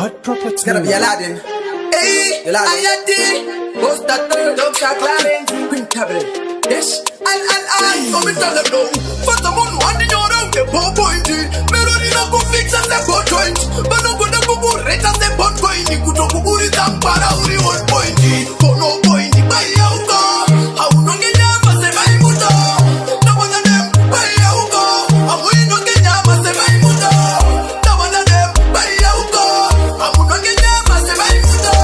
Hot property. Gotta be Aladdin. Hey, Ayati. Post that Dr. Clarence. Queen Cabaret. Yes. And so me tell them no. For someone wanting your own, the poor pointy. Melody no go fix and the go joint. But no go the go rate as the pot coin. You could go uri zampara uri one pointy. For no pointy, buy your car. How no get yama se buy muto. No one of them buy your car. I'm we no get yama se buy muto. No one of them buy your car. I'm no get yama se buy muto.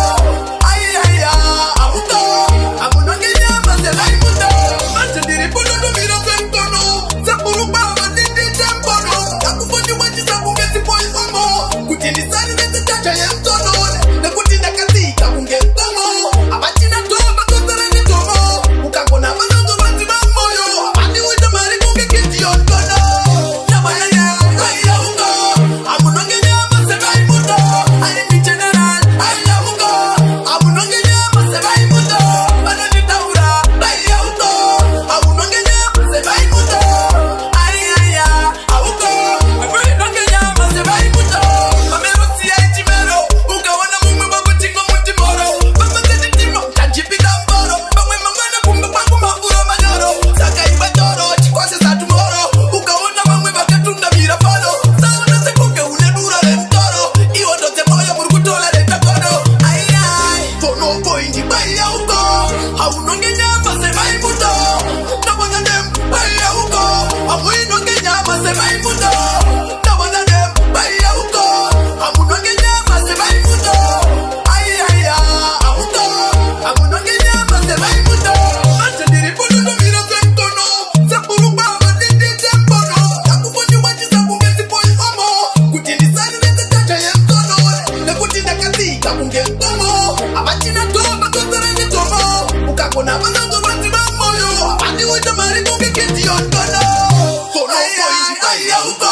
Ay ay ay, amuto. I'm no get yama se buy muto. Manche diri puno no miro sentono. Sapuru baba dindi tempono. Kakufonyi wanji sabu mesi boy omo. Kutini sani mesi chacha yemtono. Ne kutina kasi kakunge mtomo. Abachina toba kutarani tomo. Ukakona manongo bati mamoyo. Abandi wita mari kunge kiti yonkono. Nabaya ya kaya uko. Amunonge nyama sebai muto. Ayi ni general aya uko. Amunonge nyama sebai muto. Banani taura baya uko. Amunonge nyama sebai muto. Ayi aya uko. Amunonge nyama sebai muto. Mamero siya ichimero. Ukawana mumwe bago chingo mutimoro. Bamba zeti timo tajipika mboro. Bamwe mamwana kumbe kwangu mafuro manyoro. Saka ibatoro chikwase sa tumoro. Ukawana mamwe bakatunda mirafano. Sawana sekuke unedura le mtoro. Iwo dote moya murukutola le takono. Ay ay, fono pointi baya uko. Haunonge nyama sebai muto. No one of them baya uko. Amuinonge nyama sebai muto. No one of them baya uko. Amunonge nyama sebai muto. Ay ay ay, amuto. Amunonge nyama sebai muto. Manche diri puno no miro sentono. Sapuru baba dindi tempono. Kakufonyi wanji sabu mesi boy omo. Kutini sani mesi chacha yemtono. Ne kutina kasi kakunge mtomo. Abachina toba kutarani tomo. Ukakona manongo bati mamoyo. Abandi wita mari kunge kiti yonkono. Fono pointi baya uko.